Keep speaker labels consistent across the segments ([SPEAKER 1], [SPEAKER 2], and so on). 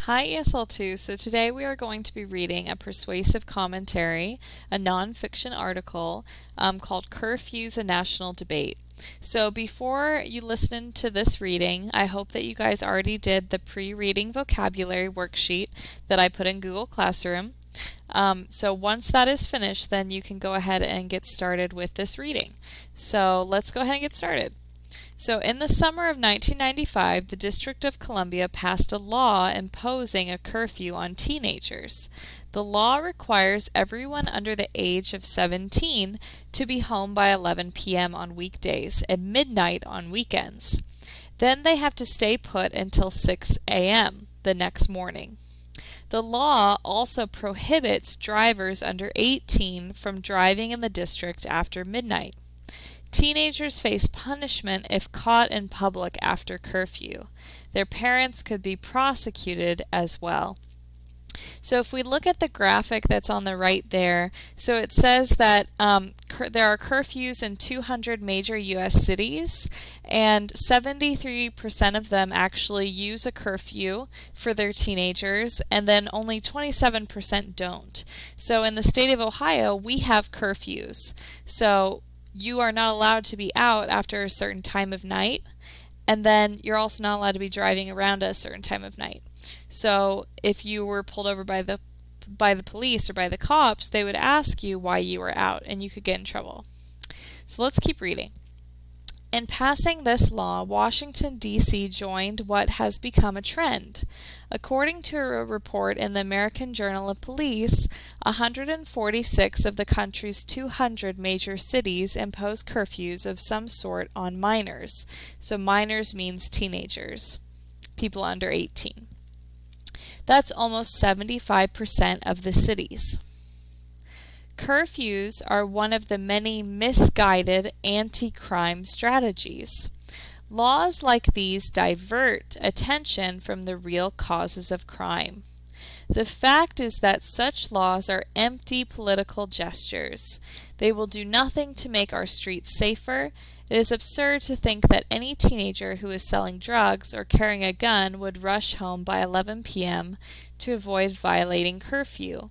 [SPEAKER 1] Hi ESL2. So today we are going to be reading a persuasive commentary, a nonfiction article called Curfews, a National Debate. So before you listen to this reading, I hope that you guys already did the pre-reading vocabulary worksheet that I put in Google Classroom. So once that is finished, then you can go ahead and get started with this reading. So let's go ahead and get started. So in the summer of 1995, the District of Columbia passed a law imposing a curfew on teenagers. The law requires everyone under the age of 17 to be home by 11 p.m. on weekdays and midnight on weekends. Then they have to stay put until 6 a.m. the next morning. The law also prohibits drivers under 18 from driving in the district after midnight. Teenagers face punishment if caught in public after curfew. Their parents could be prosecuted as well. So if we look at the graphic that's on the right there, so it says that there are curfews in 200 major U.S. cities, and 73% of them actually use a curfew for their teenagers, and then only 27% don't. So in the state of Ohio, we have curfews. So you are not allowed to be out after a certain time of night, and then you're also not allowed to be driving around at a certain time of night. So if you were pulled over by the police or by the cops, they would ask you why you were out, and you could get in trouble. So let's keep reading. In passing this law, Washington, D.C. joined what has become a trend. According to a report in the American Journal of Police, 146 of the country's 200 major cities impose curfews of some sort on minors. So minors means teenagers, people under 18. That's almost 75% of the cities. Curfews are one of the many misguided anti-crime strategies. Laws like these divert attention from the real causes of crime. The fact is that such laws are empty political gestures. They will do nothing to make our streets safer. It is absurd to think that any teenager who is selling drugs or carrying a gun would rush home by 11 p.m. to avoid violating curfew,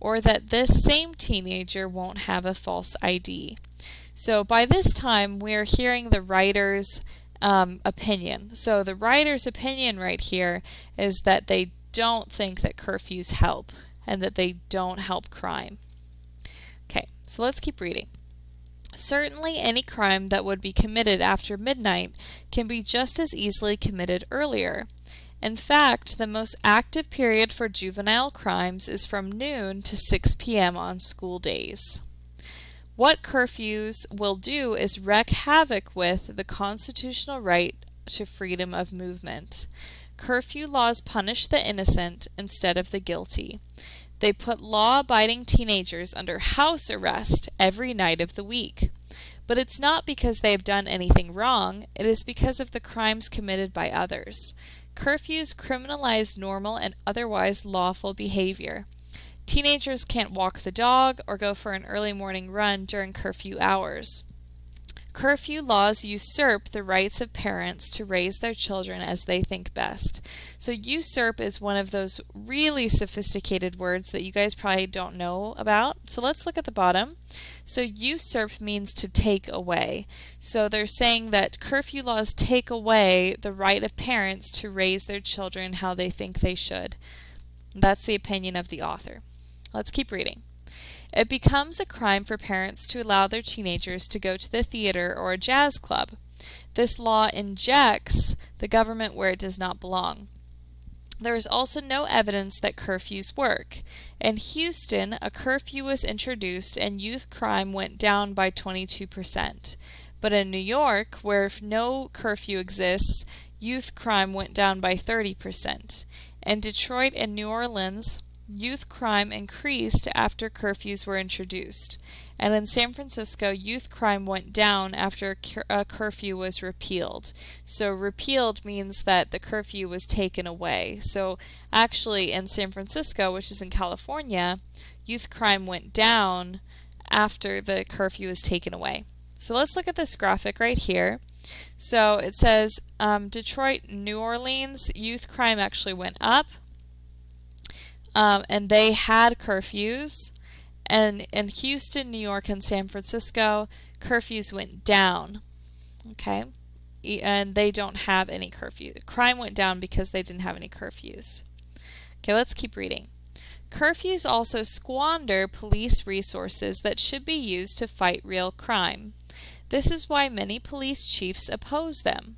[SPEAKER 1] or that this same teenager won't have a false ID. So by this time, we're hearing the writer's opinion. So the writer's opinion right here is that they don't think that curfews help and that they don't help crime. Okay, so let's keep reading. Certainly any crime that would be committed after midnight can be just as easily committed earlier. In fact, the most active period for juvenile crimes is from noon to 6 p.m. on school days. What curfews will do is wreak havoc with the constitutional right to freedom of movement. Curfew laws punish the innocent instead of the guilty. They put law-abiding teenagers under house arrest every night of the week. But it's not because they have done anything wrong, it is because of the crimes committed by others. Curfews criminalize normal and otherwise lawful behavior. Teenagers can't walk the dog or go for an early morning run during curfew hours. Curfew laws usurp the rights of parents to raise their children as they think best. So usurp is one of those really sophisticated words that you guys probably don't know about. So let's look at the bottom. So usurp means to take away. So they're saying that curfew laws take away the right of parents to raise their children how they think they should. That's the opinion of the author. Let's keep reading. It becomes a crime for parents to allow their teenagers to go to the theater or a jazz club. This law injects the government where it does not belong. There is also no evidence that curfews work. In Houston, a curfew was introduced and youth crime went down by 22%. But in New York, where no curfew exists, youth crime went down by 30%. In Detroit and New Orleans, youth crime increased after curfews were introduced. And in San Francisco, youth crime went down after a curfew was repealed. So repealed means that the curfew was taken away. So actually in San Francisco, which is in California, youth crime went down after the curfew was taken away. So let's look at this graphic right here. So it says Detroit, New Orleans, youth crime actually went up. and they had curfews. And in Houston, New York, and San Francisco, curfews went down. Okay? And they don't have any curfew. Crime went down because they didn't have any curfews. Okay, let's keep reading. Curfews also squander police resources that should be used to fight real crime. This is why many police chiefs oppose them.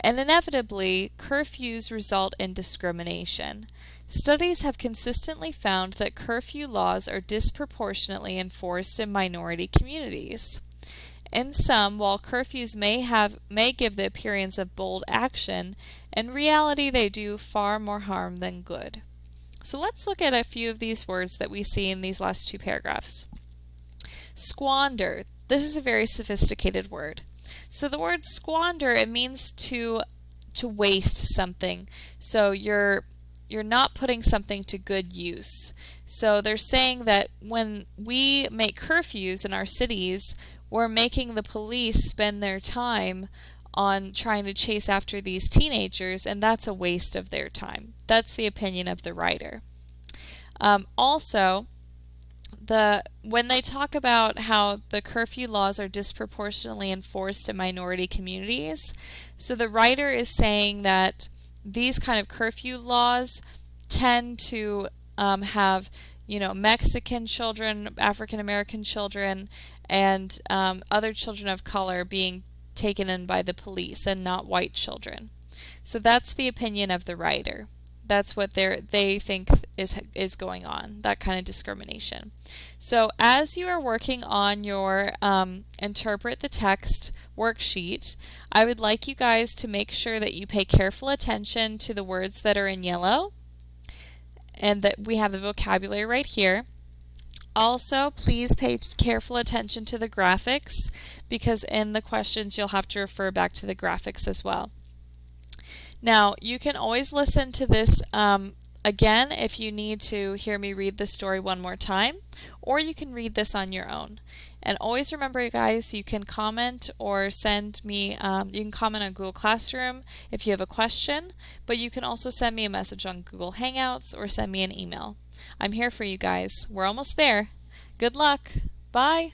[SPEAKER 1] And inevitably, curfews result in discrimination. Studies have consistently found that curfew laws are disproportionately enforced in minority communities. In some, while curfews may give the appearance of bold action, in reality they do far more harm than good. So let's look at a few of these words that we see in these last two paragraphs. Squander. This is a very sophisticated word. So the word squander, it means to waste something. So you're not putting something to good use. So they're saying that when we make curfews in our cities, we're making the police spend their time on trying to chase after these teenagers, and that's a waste of their time. That's the opinion of the writer. Also, when they talk about how the curfew laws are disproportionately enforced in minority communities, so the writer is saying that these kind of curfew laws tend to have, Mexican children, African American children, and other children of color being taken in by the police and not white children. So that's the opinion of the writer. That's what they think is going on, that kind of discrimination. So as you are working on your interpret the text worksheet, I would like you guys to make sure that you pay careful attention to the words that are in yellow, and that we have the vocabulary right here. Also, please pay careful attention to the graphics, because in the questions you'll have to refer back to the graphics as well. Now, you can always listen to this again if you need to hear me read the story one more time, or you can read this on your own. And always remember, guys, you can comment or send me, you can comment on Google Classroom if you have a question, but you can also send me a message on Google Hangouts or send me an email. I'm here for you guys. We're almost there. Good luck. Bye.